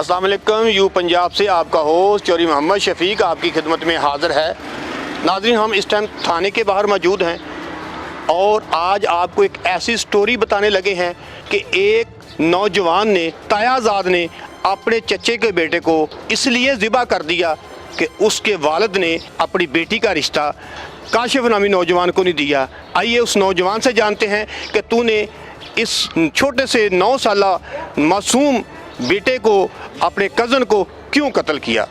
अस्सलाम वालेकुम। यू पंजाब से आपका होस्ट चौधरी मोहम्मद शफीक आपकी खिदमत में हाज़िर है। नाज़रीन, हम इस टाइम थाने के बाहर मौजूद हैं और आज आपको एक ऐसी स्टोरी बताने लगे हैं कि एक नौजवान ने, तायाजाद ने अपने चचे के बेटे को इसलिए ज़िबा कर दिया कि उसके वालिद ने अपनी बेटी का रिश्ता काशिफ नामी नौजवान को नहीं दिया। आइए उस नौजवान से जानते हैं कि तूने इस छोटे से 9 साला मासूम बेटे को, अपने कज़न को क्यों कत्ल किया।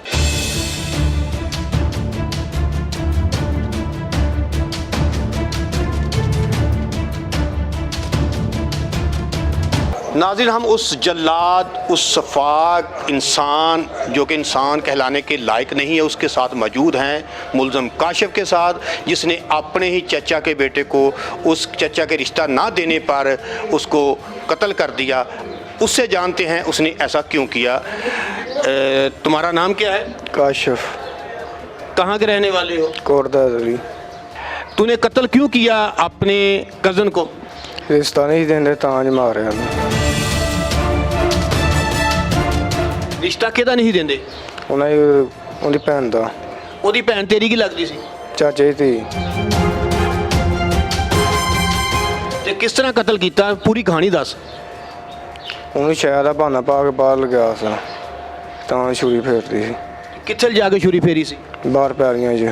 नाज़रीन, हम उस जल्लाद, उस सफाक इंसान जो कि इंसान कहलाने के लायक नहीं है, उसके साथ मौजूद हैं, मुलज़म काशिफ के साथ, जिसने अपने ही चचा के बेटे को उस चचा के रिश्ता ना देने पर उसको कत्ल कर दिया। उससे जानते हैं उसने ऐसा क्यों किया। तुम्हारा नाम क्या है? काशिफ। कहाँ के रहने वाले हो? कोटदादरी। तूने कत्ल क्यों किया अपने कज़न को? रिश्ता नहीं देंदे तां ज मारे हैं। रिश्ता किहदा नहीं देंदे? उन्हें भैन दा। ਉਹਦੀ ਭੈਣ ਤੇਰੀ ਕੀ ਲੱਗਦੀ ਸੀ? चाचे थी। ਤੇ ਕਿਸ ਤਰ੍ਹਾਂ ਕਤਲ ਕੀਤਾ, ਪੂਰੀ ਕਹਾਣੀ ਦੱਸ। ਉਹਨੂੰ ਸ਼ਾਇਦ ਦਾ ਬਹਾਨਾ ਪਾ ਕੇ ਬਾਹਰ ਲਗਿਆ ਸੀ ਤਾਂ ਛੁਰੀ ਫੇਰਦੀ ਸੀ। ਕਿੱਥੇ ਜਾ ਕੇ ਛੁਰੀ ਫੇਰੀ ਸੀ? ਬਾਹਰ ਪੈਲੀਆਂ 'ਚ।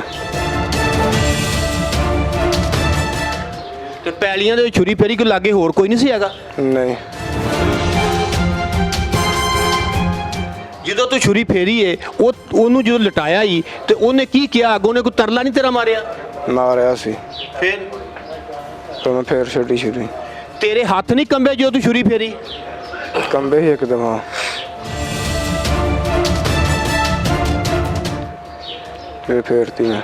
ਤੇ ਪੈਲੀਆਂ ਦੇ ਵਿੱਚ ਛੁਰੀ ਫੇਰੀ ਕੋਈ ਲਾਗੇ ਹੋਰ ਕੋਈ ਨਹੀਂ ਸੀ ਹੈਗਾ? ਨਹੀਂ। ਜਦੋਂ ਤੂੰ ਛੁਰੀ ਫੇਰੀ ਏ ਉਹਨੂੰ ਜਦੋਂ ਲਟਾਇਆ ਹੀ ਤੇ ਉਹਨੇ ਕੀ ਕਿਹਾ? ਅੱਗੋਂ ਉਹਨੇ ਕੋਈ ਤਰਲਾ ਨਹੀਂ ਤੇਰਾ ਮਾਰਿਆ? ਮਾਰਿਆ ਸੀ। ਫਿਰ? ਤਾਂ ਮੈਂ ਫੇਰ ਛੱਡੀ ਛੁਰੀ। ਤੇਰੇ ਹੱਥ ਨਹੀਂ ਕੰਬੇ ਜਦੋਂ ਤੂੰ ਛੁਰੀ ਫੇਰੀ? ਕੰਬੇ ਹੀ ਇੱਕਦਮ। ਫਿਰ ਫੇਰਤੀ ਮੈਂ।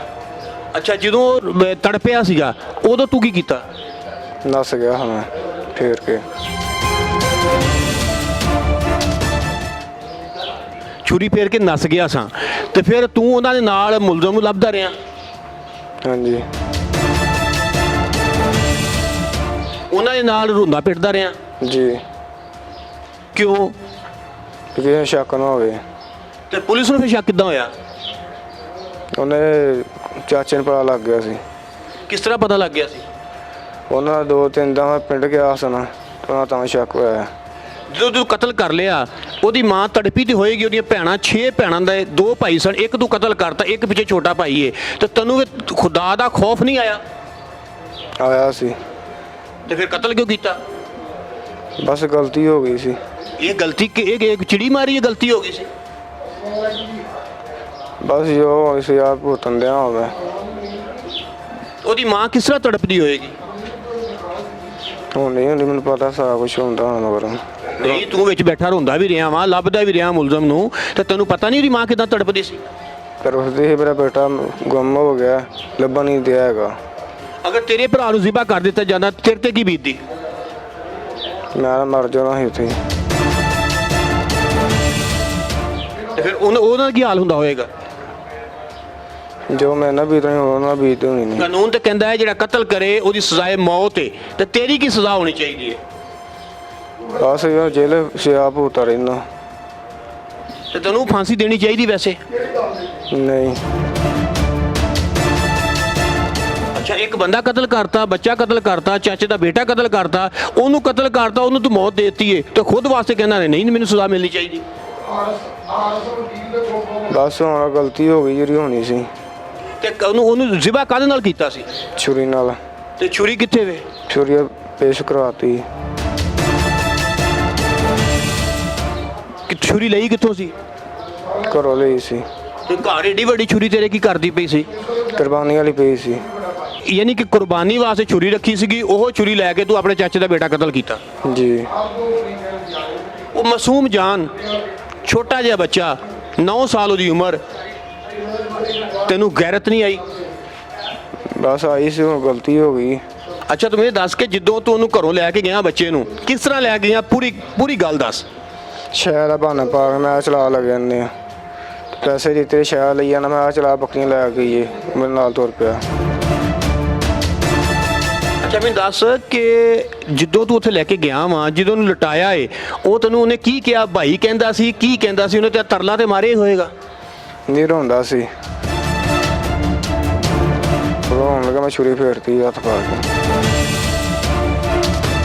ਅੱਛਾ, ਜਦੋਂ ਤੜਪਿਆ ਸੀਗਾ ਉਦੋਂ ਤੂੰ ਕੀ ਕੀਤਾ? ਨੱਸ ਗਿਆ ਹਾਂ ਮੈਂ ਫੇਰ ਕੇ। ਛੁਰੀ ਫੇਰ ਕੇ ਨੱਸ ਗਿਆ ਸਾਂ ਤੇ ਫਿਰ ਤੂੰ ਉਹਨਾਂ ਦੇ ਨਾਲ ਮੁਲਜ਼ਮ ਨੂੰ ਲੱਭਦਾ ਰਿਹਾ? ਹਾਂਜੀ। ਉਹਨਾਂ ਦੇ ਨਾਲ ਰੋਂਦਾ ਪਿੱਟਦਾ ਰਿਹਾ? ਜੀ। ਕਿਉਂ? ਕਿਸੇ ਸ਼ੱਕ ਨਾ ਹੋਵੇ। ਤੇ ਪੁਲਿਸ ਨੂੰ ਫਿਰ ਸ਼ੱਕ ਕਿੱਦਾਂ ਹੋਇਆ? ਉਹਨੇ ਚਾਚੇ ਨੂੰ ਪਤਾ ਲੱਗ ਗਿਆ ਸੀ। ਕਿਸ ਤਰ੍ਹਾਂ ਪਤਾ ਲੱਗ ਗਿਆ ਸੀ? ਉਹਨਾਂ 2-3 ਦਿਨ ਮੈਂ ਪਿੰਡ ਗਿਆ ਸਨ ਤਾਂ ਸ਼ੱਕ ਹੋਇਆ। ਜਦੋਂ ਤੂੰ ਕਤਲ ਕਰ ਲਿਆ ਉਹਦੀ ਮਾਂ ਤੜਪੀ ਤੇ ਹੋਏਗੀ, ਉਹਦੀਆਂ ਭੈਣਾਂ 6 ਭੈਣਾਂ ਦੇ 2 ਭਾਈ ਸਨ, ਇੱਕ ਤੂੰ ਕਤਲ ਕਰਤਾ, ਇੱਕ ਪਿੱਛੇ ਛੋਟਾ ਭਾਈ ਏ, ਤੇ ਤੈਨੂੰ ਖੁਦਾ ਦਾ ਖੌਫ ਨਹੀਂ ਆਇਆ? ਆਇਆ ਸੀ। ਤੇ ਫਿਰ ਕਤਲ ਕਿਉਂ ਕੀਤਾ? ਬਸ ਗਲਤੀ ਹੋ ਗਈ ਸੀ। ਇਹ ਗਲਤੀ ਕਿ ਇਹ ਚਿੜੀ ਮਾਰੀ, ਇਹ ਗਲਤੀ ਹੋ ਗਈ ਸੀ? ਬਸ ਜੋ ਸੀ ਆਪ ਭੁਗਤਣ ਦਿਆ ਹੋਵੇ। ਉਹਦੀ ਮਾਂ ਕਿਸ ਤਰ੍ਹਾਂ ਤੜਪਦੀ ਹੋਏਗੀ? ਹੁਣ ਨਹੀਂ ਹੁੰਦੀ, ਮੈਨੂੰ ਪਤਾ ਸਾਰਾ ਕੁਛ ਹੁੰਦਾ ਹੁਣ ਮਗਰ। ਨਹੀਂ, ਤੂੰ ਵਿੱਚ ਬੈਠਾ ਰੋਂਦਾ ਵੀ ਰਿਹਾ ਵਾਂ, ਲੱਭਦਾ ਵੀ ਰਿਹਾ ਮੁਲਜ਼ਮ ਨੂੰ, ਤੇ ਤੈਨੂੰ ਪਤਾ ਨਹੀਂ ਉਹਦੀ ਮਾਂ ਕਿੱਦਾਂ ਤੜਪਦੀ ਸੀ? ਪਰ ਉਸਦੇ ਮੇਰਾ ਬੇਟਾ ਗੁੰਮ ਹੋ ਗਿਆ, ਲੱਭਣ ਨਹੀਂ ਦਿਆ ਹੈਗਾ। ਅਗਰ ਤੇਰੇ ਭਰਾ ਨੂੰ ਜ਼ਿਬਾ ਕਰ ਦਿੱਤਾ ਜਾਂਦਾ ਤੇਰੇ ਤੇ ਕੀ ਬੀਤਦੀ? ਮੈਂ ਮਰ ਜਾਣਾ ਸੀ ਉੱਥੇ। ਤੇ ਫਿਰ ਉਹਦਾ ਕੀ ਹਾਲ ਹੁੰਦਾ ਹੋਏਗਾ? ਜੋ ਮੈਂ ਨਾ ਬੀਤਣੀ ਉਹਨਾਂ ਬੀਤ ਹੋਣੀ ਨਹੀਂ। ਕਾਨੂੰਨ ਤੇ ਕਹਿੰਦਾ ਹੈ ਜਿਹੜਾ ਕਤਲ ਕਰੇ ਉਹਦੀ ਸਜ਼ਾ ਹੈ ਮੌਤ ਹੈ, ਤੇ ਤੇਰੀ ਕੀ ਸਜ਼ਾ ਹੋਣੀ ਚਾਹੀਦੀ ਹੈ? ਬਸ ਇਹ ਜੇਲ੍ਹ ਸਿਆ ਭੁਗਤਾ ਰਹਿਣਾ। ਤੇ ਤੈਨੂੰ ਫਾਂਸੀ ਦੇਣੀ ਚਾਹੀਦੀ ਵੈਸੇ? ਨਹੀਂ। ਅੱਛਾ, ਇੱਕ ਬੰਦਾ ਕਤਲ ਕਰਤਾ, ਬੱਚਾ ਕਤਲ ਕਰਤਾ, ਚਾਚੇ ਦਾ ਬੇਟਾ ਕਤਲ ਕਰਤਾ, ਉਹਨੂੰ ਕਤਲ ਕਰਤਾ, ਉਹਨੂੰ ਤੂੰ ਮੌਤ ਦੇ ਦਿੱਤੀ ਏ, ਤੇ ਖੁਦ ਵਾਸਤੇ ਕਹਿੰਦਾ ਨਹੀਂ ਮੈਨੂੰ ਸਜ਼ਾ ਮਿਲਣੀ ਚਾਹੀਦੀ। ਬਸ ਹੁਣ ਗਲਤੀ ਹੋ ਗਈ ਜਿਹੜੀ ਹੋਣੀ ਸੀ। ਤੇ ਉਹਨੂੰ ਜ਼ਿਬਾ ਕਾਹਦੇ ਨਾਲ ਕੀਤਾ ਸੀ? ਛੁਰੀ ਨਾਲ। ਤੇ ਛੁਰੀ ਕਿੱਥੇ ਵੇ? ਛੁਰੀ ਪੇਸ਼ ਕਰਵਾਤੀ। ਛੁਰੀ ਲਈ ਕਿੱਥੋਂ ਸੀ? ਘਰੋਂ ਲਈ ਸੀ। ਤੇ ਘਰ ਏਡੀ ਵੱਡੀ ਛੁਰੀ ਤੇਰੇ ਕੀ ਕਰਦੀ ਪਈ ਸੀ? ਕੁਰਬਾਨੀ ਵਾਲੀ ਪਈ ਸੀ। ਯਾਨੀ ਕਿ ਕੁਰਬਾਨੀ ਵਾਸਤੇ ਛੁਰੀ ਰੱਖੀ ਸੀਗੀ, ਉਹ ਛੁਰੀ ਲੈ ਕੇ ਤੂੰ ਆਪਣੇ ਚਾਚੇ ਦਾ ਬੇਟਾ ਕਤਲ ਕੀਤਾ? ਜੀ। ਉਹ ਮਾਸੂਮ ਜਾਨ, ਛੋਟਾ ਜਿਹਾ ਬੱਚਾ, 9 ਸਾਲ ਉਹਦੀ ਉਮਰ, ਤੈਨੂੰ ਗੈਰਤ ਨਹੀਂ ਆਈ? ਬਸ ਆਈ ਸੀ, ਹੁਣ ਗਲਤੀ ਹੋ ਗਈ। ਅੱਛਾ, ਤੂੰ ਮੈਨੂੰ ਦੱਸ ਕਿ ਜਦੋਂ ਤੂੰ ਉਹਨੂੰ ਘਰੋਂ ਲੈ ਕੇ ਗਿਆ ਬੱਚੇ ਨੂੰ, ਕਿਸ ਤਰ੍ਹਾਂ ਲੈ ਗਿਆ? ਪੂਰੀ ਗੱਲ ਦੱਸ। ਸ਼ਹਿਰ ਦਾ ਬਹਾਨਾ ਪਾ ਕੇ ਮੈਂ ਚਲਾ ਲੱਗ ਜਾਂਦੇ ਆ, ਪੈਸੇ ਦਿੱਤੇ ਸ਼ਹਿਰ ਲਈ ਜਾਣਾ, ਮੈਂ ਚਲਾ ਬੱਕਰੀਆਂ ਲੈ ਕੇ ਗਈਏ, ਮੇਰੇ ਨਾਲ ਤੁਰ ਪਿਆ। ਅੱਛਾ ਮੈਨੂੰ ਦੱਸ ਕਿ ਜਦੋਂ ਤੂੰ ਉੱਥੇ ਲੈ ਕੇ ਗਿਆ ਵਾਂ, ਜਦੋਂ ਉਹਨੂੰ ਲਟਾਇਆ ਏ, ਉਹ ਤੈਨੂੰ ਉਹਨੇ ਕੀ ਕਿਹਾ? ਭਾਈ ਕਹਿੰਦਾ ਸੀ, ਕੀ ਕਹਿੰਦਾ ਸੀ? ਉਹਨੇ ਤੇ ਤਰਲਾ ਤੇ ਮਾਰੇ ਹੋਏਗਾ। ਨਹੀਂ ਰੋਂਦਾ ਸੀ, ਰੋਣ ਲੱਗਾ ਮੈਂ ਛੁਰੀ ਫੇਰਤੀ ਹੱਥ ਪਾ ਕੇ।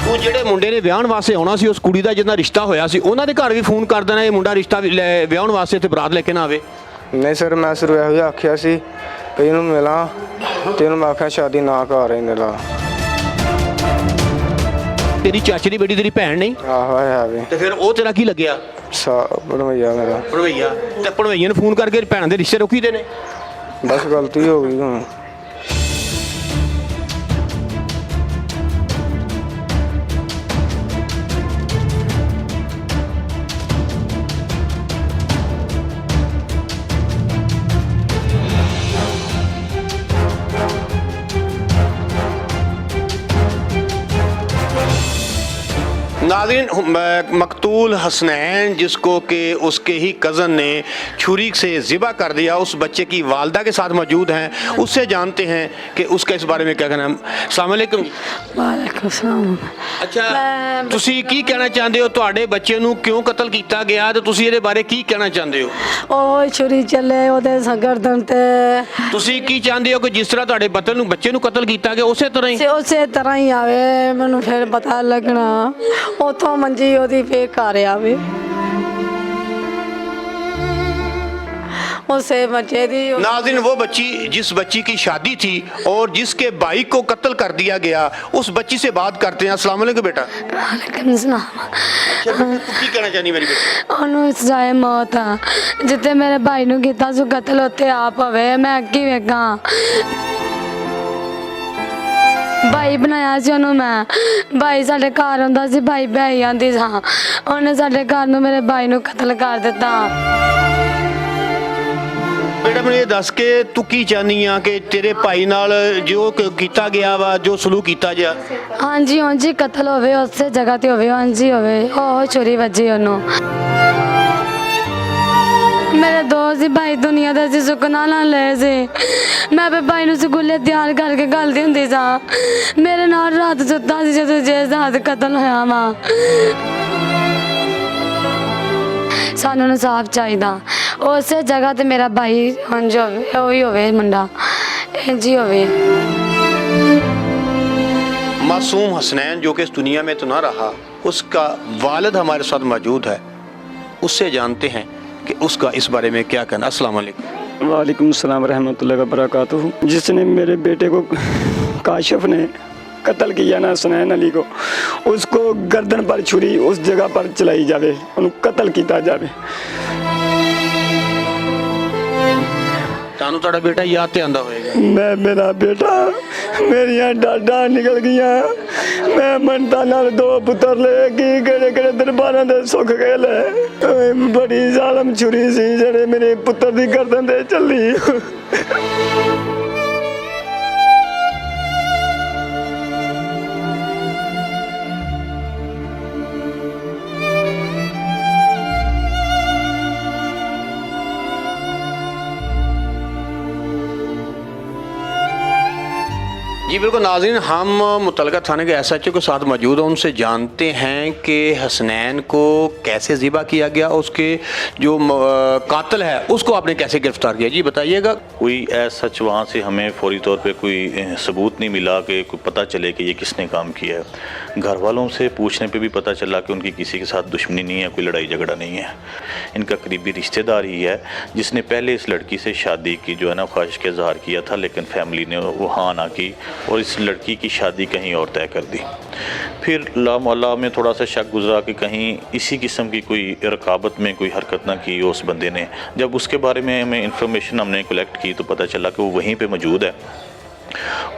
ਉਹ ਜਿਹੜੇ ਮੁੰਡੇ ਨੇ ਵਿਆਹਣ ਵਾਸਤੇ ਆਉਣਾ ਸੀ, ਉਸ ਕੁੜੀ ਦਾ ਜਿਹਦਾ ਰਿਸ਼ਤਾ ਹੋਇਆ ਸੀ, ਉਹਨਾਂ ਦੇ ਘਰ ਵੀ ਫੋਨ ਕਰ ਦੇਣਾ ਇਹ ਮੁੰਡਾ ਰਿਸ਼ਤਾ ਵਿਆਹਣ ਵਾਸਤੇ ਤੇ ਬਰਾਤ ਲੈ ਕੇ ਨਾ ਆਵੇ? ਨਹੀਂ ਸਰ, ਮੈਂ ਸਿਰ ਇਹੋ ਜਿਹਾ ਆਖਿਆ ਸੀ ਵੀ ਇਹਨੂੰ ਮਿਲਾਂ ਤੇ ਇਹਨੂੰ ਮੈਂ ਆਖਿਆ ਸ਼ਾਦੀ ਨਾ ਕਰ ਇਹਨੇ ਲਾ। ਤੇਰੀ ਚਾਚੀ ਦੀ ਬੇਟੀ ਤੇਰੀ ਭੈਣ ਨਹੀਂ? ਆਹੋ ਹੈ ਵੀ। ਤੇ ਫਿਰ ਉਹ ਤੇਰਾ ਕੀ ਲੱਗਿਆ? ਬਣਵਈਆ ਮੇਰਾ। ਭਣਵਈਆ? ਤੇ ਭਣਵਈਏ ਨੂੰ ਫੋਨ ਕਰਕੇ ਭੈਣਾਂ ਦੇ ਰਿਸ਼ਤੇ ਰੋਕੀਦੇ ਨੇ? ਬਸ ਗਲਤੀ ਹੋ ਗਈ ਹੁਣ। नाज़रीन, मकतूल हसनैन जिसको कि उसके ही कज़न ने छुरी से ज़िबा कर दिया, उस बच्चे की वालदा के साथ मौजूद हैं। उससे जानते हैं कि उसका इस बारे में क्या कहना है। अस्सलाम वालेकुम। वालेकुम सलाम। अच्छा, ਤੁਸੀਂ ਕੀ ਕਹਿਣਾ ਚਾਹੁੰਦੇ ਹੋ? ਤੁਹਾਡੇ ਬੱਚੇ ਨੂੰ ਕਿਉਂ ਕਤਲ ਕੀਤਾ ਗਿਆ ਤੇ ਤੁਸੀਂ ਇਹਦੇ ਬਾਰੇ ਕੀ ਕਹਿਣਾ ਚਾਹੁੰਦੇ ਹੋ? ਉਹ ਛੁਰੀ ਚੱਲੇ ਉਹਦੇ ਗਰਦਨ ਤੇ। ਤੁਸੀਂ ਕੀ ਚਾਹੁੰਦੇ ਹੋ ਕਿ ਜਿਸ ਤਰ੍ਹਾਂ ਤੁਹਾਡੇ ਬੱਚੇ ਨੂੰ ਕਤਲ ਕੀਤਾ ਗਿਆ ਉਸੇ ਤਰ੍ਹਾਂ ਹੀ? ਉਸੇ ਤਰ੍ਹਾਂ ਹੀ ਆਵੇ, ਮੈਨੂੰ ਫਿਰ ਪਤਾ ਲੱਗਣਾ। ਉਥੋਂ ਮੰਜੀ ਉਹਦੀ ਫੇਰ ਘਰ ਆਵੇ, उसे बच्चे दी। नाज़रीन, वो बच्ची जिस बच्ची की शादी थी और जिसके भाई को कत्ल कर दिया गया, उस बच्ची से बात करते हैं। अस्सलाम वालेकुम बेटा। वालेकुम सलाम। तू की कहना चाहनी मेरी बेटी? ਉਹਨੂੰ ਸਜ਼ਾਏ ਮੌਤ ਆ। ਜਿੱਥੇ ਮੇਰੇ ਭਾਈ ਨੂੰ ਕੀਤਾ ਸੀ ਕਤਲ, ਉੱਥੇ ਆਪ ਹੋਵੇ, ਮੈਂ ਅੱਗੇ ਵੇਖਾਂ। ਭਾਈ ਬਣਾਇਆ ਸੀ ਉਹਨੂੰ ਮੈਂ। ਭਾਈ ਸਾਡੇ ਘਰ ਹੁੰਦਾ ਸੀ, ਭਾਈ ਭਾਈ ਆਂਦੀ ਸਾਂ। ਉਹਨੇ ਸਾਡੇ ਘਰ ਨੂੰ, ਮੇਰੇ ਭਾਈ ਨੂੰ ਕਤਲ ਕਰ ਦਿੱਤਾ। बेटा मैंने ये दस के तू की चाहनी आ कि तेरे भाई नाल जो कीता गया वा, जो सलूक कीता गया? ਹਾਂਜੀ ਹਾਂਜੀ, ਕਤਲ ਹੋਵੇ ਉਸੇ ਜਗ੍ਹਾ ਤੇ ਹੋਵੇ। ਹਾਂਜੀ ਹੋਵੇ, ਉਹ ਛੁਰੀ ਵੱਜੀ ਉਹਨੂੰ। ਮੇਰੇ ਦੋਸਤ ਭਾਈ ਦੁਨੀਆ ਦਾ ਸੀ, ਸੁੱਕਣਾ ਨਾ ਲਏ ਸੀ। ਮੈਂ ਆਪਣੇ ਭਾਈ ਨੂੰ ਸਕੂਲੇ ਤਿਆਰ ਕਰਕੇ ਘੱਲਦੀ ਹੁੰਦੀ ਸਾਂ। ਮੇਰੇ ਨਾਲ ਰਾਤ ਸੁੱਤਾ ਸੀ ਜਦੋਂ ਜੇ ਰਾਤ ਕਤਲ ਹੋਇਆ ਵਾ। ਸਾਨੂੰ ਇਨਸਾਫ ਚਾਹੀਦਾ। ਉਸੇ ਜਗ੍ਹਾ ਤੇ ਮੇਰਾ ਭਾਈ ਹਾਂਜੀ ਹੋਵੇ, ਉਹੀ ਹੋਵੇ ਮੁੰਡਾ, ਇੰਝ ਹੀ ਹੋਵੇ। मासूम हसनैन जो कि इस दुनिया में तो ना रहा, उसका वालिद हमारे साथ मौजूद है। उससे जानते हैं कि उसका इस बारे में क्या कहना। अस्सलाम वालेकुम। वालेकुम सलाम रहमतुल्लाहि व बरकातुहू। जिसने मेरे बेटे को, काशिफ ने कत्ल किया ना हसनैन अली को, उसको गर्दन पर छुरी उस जगह पर चलाई जावे, उन्हें कत्ल किया जावे। तानू ताड़ा बेटा याद ते आंदा होएगा? मैं, मेरा बेटा, मेरिया डाडा निकल गया। मैं मनता नाल दो पुत्र ले की केड़े दरबारां दे सुख गए ले। बड़ी जालम छुरी सी जेड़े मेरे पुत्र दी गर्दन ते चली। जी बिल्कुल नाज़रीन, हम मुतलका थाने के SHO के साथ मौजूद हैं। उनसे जानते हैं कि हसनैन को कैसे ज़िबा किया गया, उसके जो कातिल है उसको आपने कैसे गिरफ्तार किया। जी बताइएगा। कोई सच वहाँ से हमें फौरी तौर पे कोई सबूत नहीं मिला कि कोई पता चले कि ये किसने काम किया है। घर वालों से पूछने पे भी पता चला कि उनकी किसी के साथ दुश्मनी नहीं है, कोई लड़ाई झगड़ा नहीं है। इनका करीबी रिश्तेदार ही है जिसने पहले इस लड़की से शादी की, जो है ना, ख्वाहिश का इजहार किया था, लेकिन फैमिली ने वो हाँ ना की और इस लड़की की शादी कहीं और तय कर दी। फिर लामौला में थोड़ा सा शक गुजरा कि कहीं इसी किस्म की कोई रकाबत में कोई हरकत ना की हो उस बंदे ने। जब उसके बारे में हमें इंफॉर्मेशन हमने कलेक्ट की तो पता चला कि वो वहीं पे मौजूद है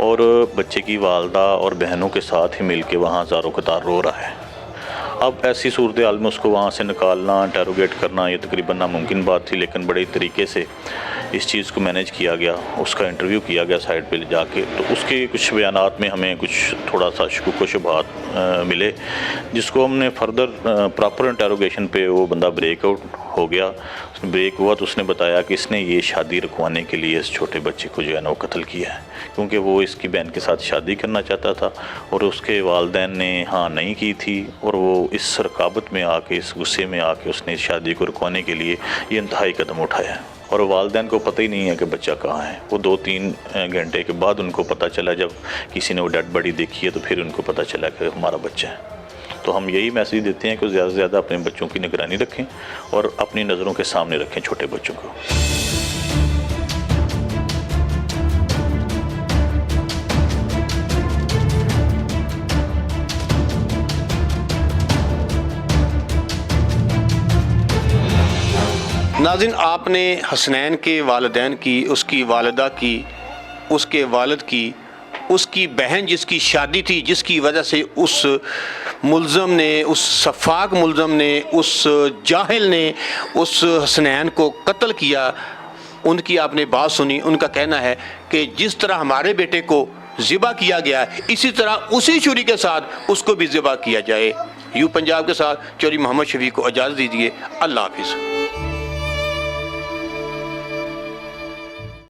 और बच्चे की वालदा और बहनों के साथ ही मिल के वहाँ ज़ारो कतार रो रहा है। अब ऐसी सूरत हाल में उसको वहाँ से निकालना, इंटेरोगेट करना, ये तकरीबन नामुमकिन बात थी, लेकिन बड़े तरीके से इस चीज़ को मैनेज किया गया। उसका इंटरव्यू किया गया साइड पे ले जाके, तो उसके कुछ बयानात में हमें कुछ थोड़ा सा शुक व शुबहात मिले, जिसको हमने फर्दर प्रॉपर इंटेरोगेशन पे वो बंदा ब्रेकआउट हो गया, ब्रेक हुआ तो उसने बताया कि इसने ये शादी रुकवाने के लिए इस छोटे बच्चे को जो है ना वो कत्ल किया है, क्योंकि वो इसकी बहन के साथ शादी करना चाहता था और उसके वालिदैन ने हाँ नहीं की थी, और वो इस रकाबत में आके, इस गुस्से में आके उसने इस शादी को रुकवाने के लिए ये इंतहाई कदम उठाया। और वालिदैन को पता ही नहीं है कि बच्चा कहाँ है। वो 2-3 घंटे के बाद उनको पता चला, जब किसी ने वो डेड बॉडी देखी है तो फिर उनको पता चला कि हमारा बच्चा है। तो हम यही मैसेज देते हैं कि ज़्यादा से ज़्यादा अपने बच्चों की निगरानी रखें और अपनी नज़रों के सामने रखें छोटे बच्चों को। नाज़रीन, आपने हसनैन के वालिदैन की, उसकी वालिदा की, उसके वालिद की, उसकी बहन जिसकी शादी थी, जिसकी वजह से उस मुल्ज़म ने, उस सफ़ाक मुल्ज़म ने, उस जाहिल ने उस हसनैन को कत्ल किया, उनकी आपने बात सुनी। उनका कहना है कि जिस तरह हमारे बेटे को ज़िबा किया गया, इसी तरह उसी छुरी के साथ उसको भी ज़िबा किया जाए। यू पंजाब के साथ चौधरी मोहम्मद शफीक को इजाज़त दीजिए। अल्लाह हाफिज़।